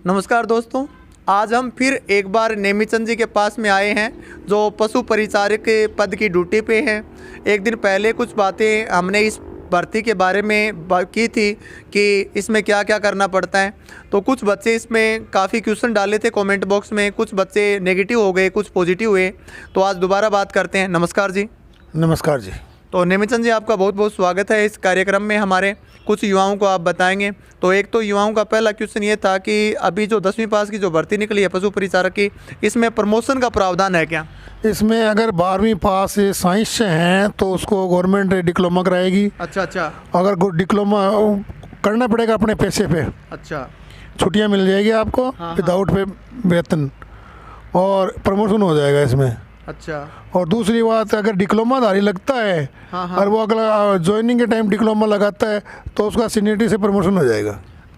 नमस्कार दोस्तों, आज हम फिर एक बार नेमीचंद जी के पास में आए हैं जो पशु परिचारक के पद की ड्यूटी पे हैं। एक दिन पहले कुछ बातें हमने इस भर्ती के बारे में की थी कि इसमें क्या क्या करना पड़ता है। तो कुछ बच्चे इसमें काफ़ी क्वेश्चन डाले थे कमेंट बॉक्स में, कुछ बच्चे नेगेटिव हो गए, कुछ पॉजिटिव हुए। तो आज दोबारा बात करते हैं। नमस्कार जी। नमस्कार जी। तो नेमीचंद जी, आपका बहुत बहुत स्वागत है इस कार्यक्रम में। हमारे कुछ युवाओं को आप बताएंगे। तो एक तो युवाओं का पहला क्वेश्चन ये था कि अभी जो 10वीं पास की जो भर्ती निकली है पशु परिचारक की, इसमें प्रमोशन का प्रावधान है क्या? इसमें अगर 12वीं पास साइंस से हैं तो उसको गवर्नमेंट डिप्लोमा कराएगी। अच्छा। अगर डिप्लोमा करना पड़ेगा अपने पैसे पे। अच्छा। छुट्टियां मिल जाएगी आपको विदाउट पे वेतन, और प्रमोशन हो जाएगा इसमें। अच्छा। और दूसरी बात, अगर डिप्लोमाधारी लगता है और वो अगला ज्वाइनिंग के टाइम डिप्लोमा लगाता है तो उसका सीनियरिटी से प्रमोशन हो जाएगा।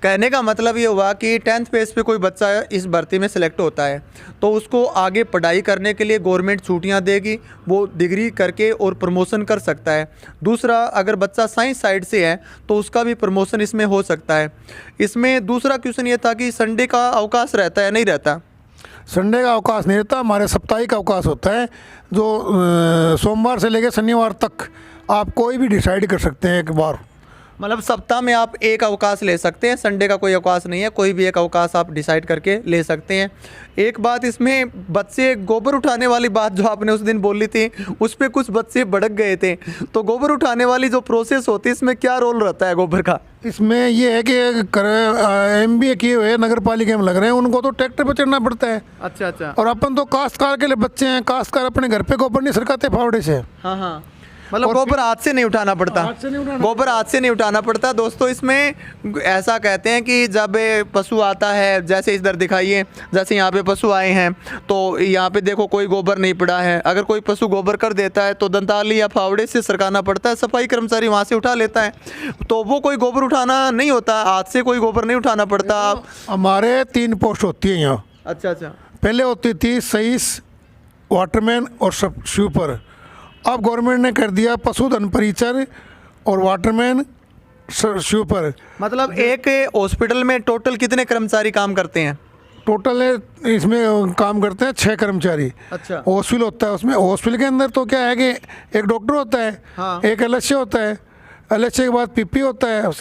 कहने का मतलब ये हुआ कि 10th बेस पे कोई बच्चा इस भर्ती में सिलेक्ट होता है तो उसको आगे पढ़ाई करने के लिए गवर्नमेंट छुट्टियां देगी, वो डिग्री करके और प्रमोशन कर सकता है। दूसरा, अगर बच्चा साइंस साइड से है तो उसका भी प्रमोशन इसमें हो सकता है। इसमें दूसरा क्वेश्चन ये था कि संडे का अवकाश रहता है नहीं रहता? संडे का अवकाश नहीं रहता, हमारे साप्ताहिक अवकाश होता है जो सोमवार से लेकर शनिवार तक आप कोई भी डिसाइड कर सकते हैं एक बार। मतलब सप्ताह में आप एक अवकाश ले सकते हैं, संडे का कोई अवकाश नहीं है, कोई भी एक अवकाश आप डिसाइड करके ले सकते हैं। एक बात इसमें, बच्चे गोबर उठाने वाली बात जो आपने उस दिन बोली थी उस पर कुछ बच्चे भड़क गए थे। तो गोबर उठाने वाली जो प्रोसेस होती है इसमें क्या रोल रहता है गोबर का? इसमें ये है कि MBA किए हुए नगर पालिका में लग रहे हैं, उनको तो ट्रैक्टर पर चढ़ना पड़ता है। अच्छा। और अपन तो काश्तकार के लिए बच्चे हैं, काश्तकार अपने घर पे गोबर नहीं सरकाते फावड़े से। हाँ, मतलब गोबर हाथ से नहीं उठाना पड़ता। गोबर हाथ से नहीं उठाना पड़ता। दोस्तों, इसमें ऐसा कहते हैं कि जब पशु आता है, जैसे इधर दिखाइए, जैसे यहाँ पे पशु आए हैं तो यहाँ पे देखो कोई गोबर नहीं पड़ा है। अगर कोई पशु गोबर कर देता है तो दंताली या फावड़े से सरकाना पड़ता है, सफाई कर्मचारी वहाँ से उठा लेता है। तो वो कोई गोबर उठाना नहीं होता, हाथ से कोई गोबर नहीं उठाना पड़ता। आप हमारे 3 पोस्ट होती है यहाँ। अच्छा। पहले होती थी सहीस, वाटरमैन और स्वीपर। अब गवर्नमेंट ने कर दिया पशुधन परिचर और वाटरमैन स्वीपर। मतलब एक हॉस्पिटल में टोटल कितने कर्मचारी काम करते हैं? टोटल इसमें काम करते हैं 6 कर्मचारी। अच्छा। हॉस्पिटल होता है, उसमें हॉस्पिटल के अंदर तो क्या है कि एक डॉक्टर होता है। हाँ। एक LHA होता है, LHA के बाद PP होता है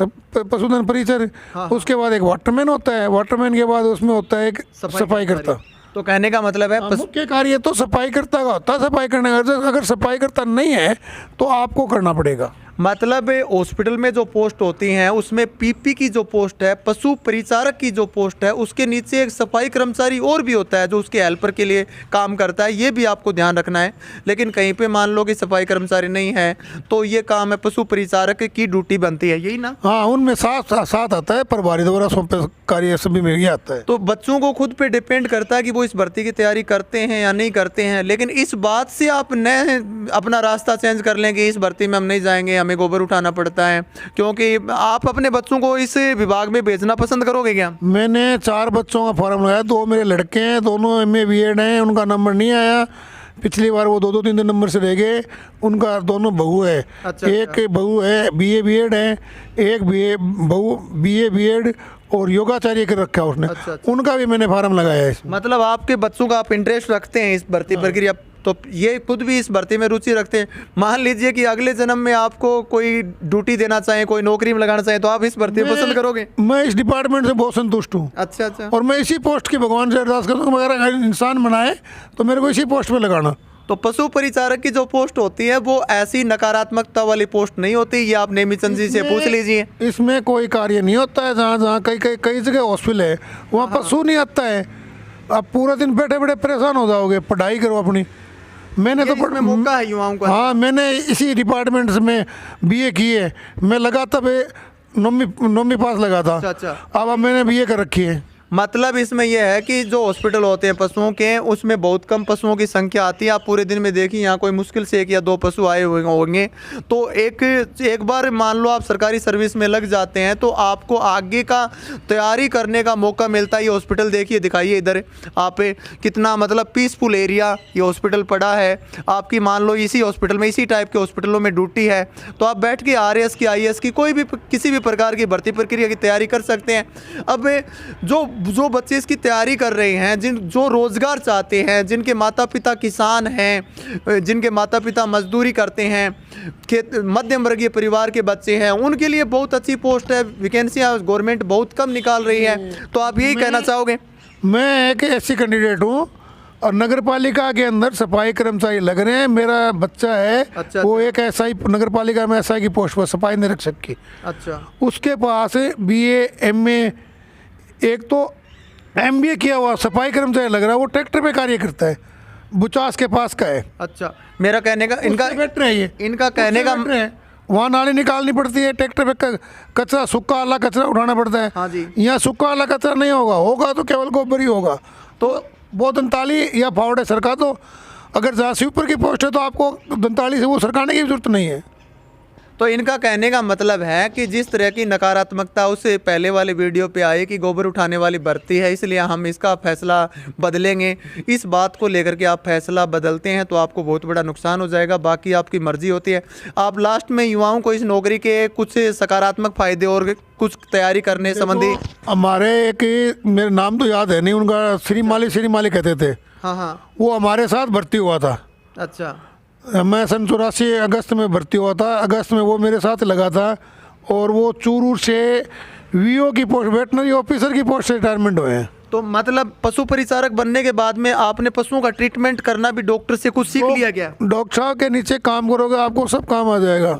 पशुधन परिचर। उसके बाद एक वाटरमैन होता है, वाटरमैन के बाद उसमें होता है एक सफाई करता। तो कहने का मतलब है मुख्य कार्य तो सफाई करता का होता है, सफाई करने का। अगर सफाई करता नहीं है तो आपको करना पड़ेगा। मतलब हॉस्पिटल में जो पोस्ट होती हैं उसमें PP की जो पोस्ट है, पशु परिचारक की जो पोस्ट है, उसके नीचे एक सफाई कर्मचारी और भी होता है जो उसके हेल्पर के लिए काम करता है। ये भी आपको ध्यान रखना है। लेकिन कहीं पे मान लो कि सफाई कर्मचारी नहीं है तो ये काम है पशु परिचारक की ड्यूटी बनती है, यही ना? हाँ, उनमें साथ आता है, प्रभारी द्वारा सौंपे कार्य सभी में ही आता है। तो बच्चों को खुद पे डिपेंड करता है कि वो इस भर्ती की तैयारी करते हैं या नहीं करते हैं। लेकिन इस बात से आप न अपना रास्ता चेंज कर लें कि इस भर्ती में हम नहीं जाएंगे, हमें गोबर उठाना पड़ता है, क्योंकि आप अपने बच्चों को इस विभाग में भेजना पसंद करोगे क्या? मैंने 4 बच्चों का फॉर्म लगाया, 2 मेरे लड़के हैं, दोनों MA BEd हैं, उनका नंबर नहीं आया। पिछली बार वो 2-2, 3-3 नंबर से रह गए। उनका दोनों बहू है। अच्छा। एक बहू है BA BEd है, एक बहू BA BEd और योगाचार्य कर रखा है उसने। अच्छा। उनका भी मैंने फार्म लगाया है। मतलब आपके बच्चों का आप इंटरेस्ट रखते हैं इस भर्ती प्रक्रिया, तो ये खुद भी इस भर्ती में रुचि रखते हैं। मान लीजिए कि अगले जन्म में आपको कोई ड्यूटी देना चाहे, कोई नौकरी में लगाना चाहे, तो आप इस भर्ती में पसंद करोगे? मैं इस डिपार्टमेंट से बहुत संतुष्ट हूँ। अच्छा। और मैं इसी पोस्ट की भगवान से अरदास करता हूँ, अगर इंसान बनाए तो मेरे को इसी पोस्ट पे लगाना। तो पशु परिचारक की जो पोस्ट होती है वो ऐसी नकारात्मकता वाली पोस्ट नहीं होती, ये आप नेमीचंद जी से पूछ लीजिए। इसमें कोई कार्य नहीं होता है। जहाँ कई जगह हॉस्पिटल है वहाँ पशु नहीं आता है। आप पूरा दिन बैठे बैठे परेशान हो जाओगे, पढ़ाई करो अपनी। मैंने तो मौका है युवाओं को। हाँ, मैंने इसी डिपार्टमेंट में BA की है। मैं लगा तब 9वीं पास लगा था। अच्छा। अब मैंने BA कर रखी है। मतलब इसमें यह है कि जो हॉस्पिटल होते हैं पशुओं के, उसमें बहुत कम पशुओं की संख्या आती है। आप पूरे दिन में देखिए यहाँ कोई मुश्किल से 1 या 2 पशु आए हुए होंगे। तो एक बार मान लो आप सरकारी सर्विस में लग जाते हैं तो आपको आगे का तैयारी करने का मौका मिलता है। ये हॉस्पिटल देखिए, दिखाइए इधर आप, कितना मतलब पीसफुल एरिया ये हॉस्पिटल पड़ा है। आपकी मान लो इसी हॉस्पिटल में, इसी टाइप के हॉस्पिटलों में ड्यूटी है तो आप बैठ के RAS की, IAS की, कोई भी किसी भी प्रकार की भर्ती प्रक्रिया की तैयारी कर सकते हैं। अब जो जो बच्चे इसकी तैयारी कर रहे हैं, जो रोज़गार चाहते हैं, जिनके माता पिता किसान हैं, जिनके माता पिता मजदूरी करते हैं, खेत मध्यम वर्गीय परिवार के बच्चे हैं, उनके लिए बहुत अच्छी पोस्ट है। वैकेंसियाँ गवर्नमेंट बहुत कम निकाल रही है। तो आप यही कहना चाहोगे? मैं एक ऐसी कैंडिडेट हूँ और नगर पालिका के अंदर सफाई कर्मचारी लग रहे हैं। मेरा बच्चा है, अच्छा, वो एक एसआई नगर पालिका में एसआई की पोस्ट पर, सफाई निरीक्षक की। अच्छा, उसके पास बीए एमए, एक तो एमबीए किया हुआ सफाई कर्मचारी लग रहा है। वो ट्रैक्टर पे कार्य करता है, बुचास के पास का है। अच्छा। मेरा कहने का इनका ट्रैक्टर है, ये इनका कहने का वहाँ नाली निकालनी पड़ती है, ट्रैक्टर पे कचरा, सूखा वाला कचरा उठाना पड़ता है। हाँ जी। यहाँ सूखा वाला कचरा नहीं होगा तो केवल गोबर ही होगा। तो वो दंताली या फावड़े सरका दो। अगर जहाँ से ऊपर की पोस्ट है तो आपको दंताली से वो सरकाने की जरूरत नहीं है। तो इनका कहने का मतलब है कि जिस तरह की नकारात्मकता उससे पहले वाले वीडियो पे आई कि गोबर उठाने वाली भर्ती है, इसलिए हम इसका फैसला बदलेंगे, इस बात को लेकर के आप फैसला बदलते हैं तो आपको बहुत बड़ा नुकसान हो जाएगा। बाकी आपकी मर्जी होती है। आप लास्ट में युवाओं को इस नौकरी के कुछ सकारात्मक फायदे और कुछ तैयारी करने संबंधी। हमारे एक, मेरा नाम तो याद है नहीं, उनका श्री माली कहते थे। हाँ हाँ। वो हमारे साथ भर्ती हुआ था। अच्छा। मैं सन 84 अगस्त में भर्ती हुआ था। अगस्त में वो मेरे साथ लगा था और वो चूरू से वीओ की पोस्ट, वेटनरी ऑफिसर की पोस्ट से रिटायरमेंट हुए हैं। तो मतलब पशु परिचारक बनने के बाद में आपने पशुओं का ट्रीटमेंट करना भी डॉक्टर से कुछ सीख लिया गया? डॉक्टर साहब के नीचे काम करोगे आपको सब काम आ जाएगा।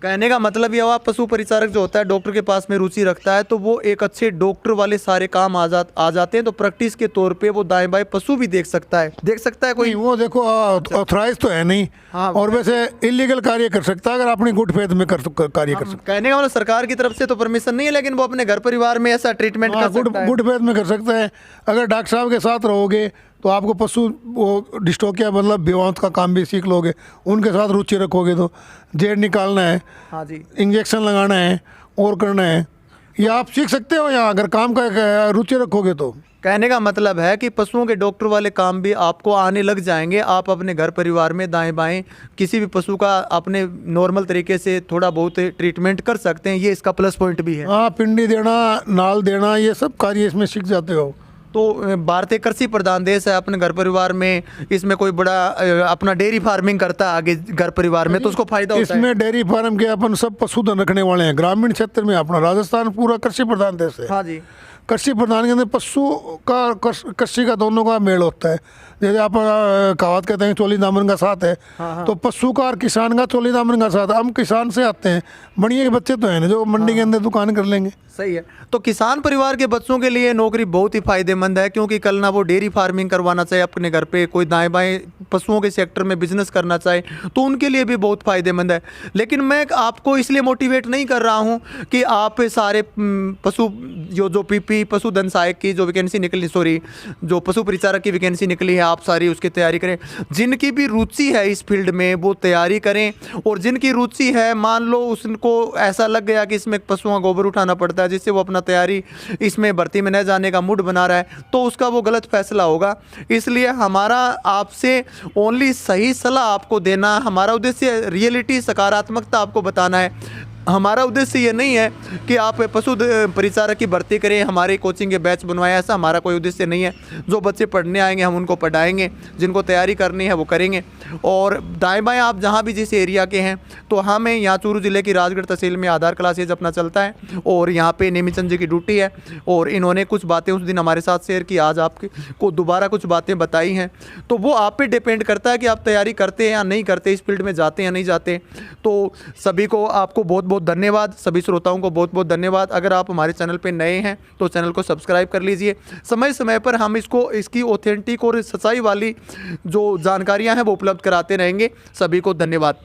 कहने का मतलब यह हुआ, पशु परिचारक जो होता है डॉक्टर के पास में रुचि रखता है तो वो एक अच्छे डॉक्टर वाले सारे काम आ जाते हैं। तो प्रैक्टिस के तौर पे वो दाएं बाएं पशु भी देख सकता है कोई। वो देखो ऑथराइज तो है नहीं। हाँ, और वैसे इलीगल कार्य कर सकता है अगर अपनी गुड फेथ में कार्य कर सकता कहने का मतलब सरकार की तरफ से तो परमिशन नहीं है, लेकिन वो अपने घर परिवार में ऐसा ट्रीटमेंट कर सकता है। गुड फेथ में कर सकता है। अगर डॉक्टर साहब के साथ रहोगे तो आपको पशु वो डिस्टोकिया मतलब बेवांत का काम भी सीख लोगे। उनके साथ रुचि रखोगे तो जेड निकालना है, हाँ जी, इंजेक्शन लगाना है और करना है, ये आप सीख सकते हो यहाँ अगर काम का रुचि रखोगे तो। कहने का मतलब है कि पशुओं के डॉक्टर वाले काम भी आपको आने लग जाएंगे। आप अपने घर परिवार में दाएं बाएं किसी भी पशु का अपने नॉर्मल तरीके से थोड़ा बहुत ट्रीटमेंट कर सकते हैं। ये इसका प्लस पॉइंट भी है। हाँ, पिंडी देना, नाल देना, ये सब कार्य इसमें सीख जाते हो। तो भारतीय कृषि प्रधान देश है, अपने घर परिवार में इसमें कोई बड़ा अपना डेयरी फार्मिंग करता है आगे घर परिवार में तो उसको फायदा होता है। इसमें डेयरी फार्म के अपन सब पशुधन रखने वाले हैं। ग्रामीण क्षेत्र में अपना राजस्थान पूरा कृषि प्रधान देश है। हाँ जी। कृषि प्रधान के अंदर पशु का कृषि का दोनों का मेल होता है। जैसे आप कहावत कहते हैं चोली दामन का साथ है। हाँ। तो पशु का और किसान का चोली दामन का साथ। हम किसान से आते हैं, बढ़िया के बच्चे तो हैं ना जो मंडी के अंदर दुकान कर लेंगे। सही है। तो किसान परिवार के बच्चों के लिए नौकरी बहुत ही फायदेमंद है, क्योंकि कल ना वो डेयरी फार्मिंग करवाना चाहे अपने घर पे, कोई दाएं बाएं पशुओं के सेक्टर में बिजनेस करना चाहे तो उनके लिए भी बहुत फायदेमंद है। लेकिन मैं आपको इसलिए मोटिवेट नहीं कर रहा हूँ कि आप सारे पशु जो पीपी पशुधन सहायक की जो वैकेंसी निकली, सॉरी जो पशु परिचारक की वैकेंसी निकली है, आप सारी उसकी तैयारी करें। जिनकी भी रुचि है इस फील्ड में वो तैयारी करें, और जिनकी रुचि है मान लो उसको ऐसा लग गया कि इसमें पशुओं का गोबर उठाना पड़ता है जिससे वो अपना तैयारी इसमें भर्ती में न जाने का मूड बना रहा है, तो उसका वो गलत फैसला होगा। इसलिए हमारा आपसे ओनली सही सलाह आपको देना, हमारा उद्देश्य रियलिटी सकारात्मकता आपको बताना है। हमारा उद्देश्य ये नहीं है कि आप पशु परिचारक की भर्ती करें, हमारे कोचिंग के बैच बनवाएं, ऐसा हमारा कोई उद्देश्य नहीं है। जो बच्चे पढ़ने आएंगे हम उनको पढ़ाएंगे, जिनको तैयारी करनी है वो करेंगे। और दाएं बाएं आप जहाँ भी जिस एरिया के हैं, तो हमें यहाँ चूरू ज़िले की राजगढ़ तहसील में आधार क्लासेज अपना चलता है और यहाँ पे नेमीचंद जी की ड्यूटी है। और इन्होंने कुछ बातें उस दिन हमारे साथ शेयर की, आज आपको दोबारा कुछ बातें बताई हैं। तो वो आप पे डिपेंड करता है कि आप तैयारी करते हैं या नहीं करते, इस फील्ड में जाते हैं या नहीं जाते। तो सभी को आपको बहुत बहुत धन्यवाद, सभी श्रोताओं को बहुत बहुत धन्यवाद। अगर आप हमारे चैनल पे नए हैं तो चैनल को सब्सक्राइब कर लीजिए। समय समय पर हम इसकी ऑथेंटिक और सच्चाई वाली जो जानकारियां हैं वो उपलब्ध कराते रहेंगे। सभी को धन्यवाद।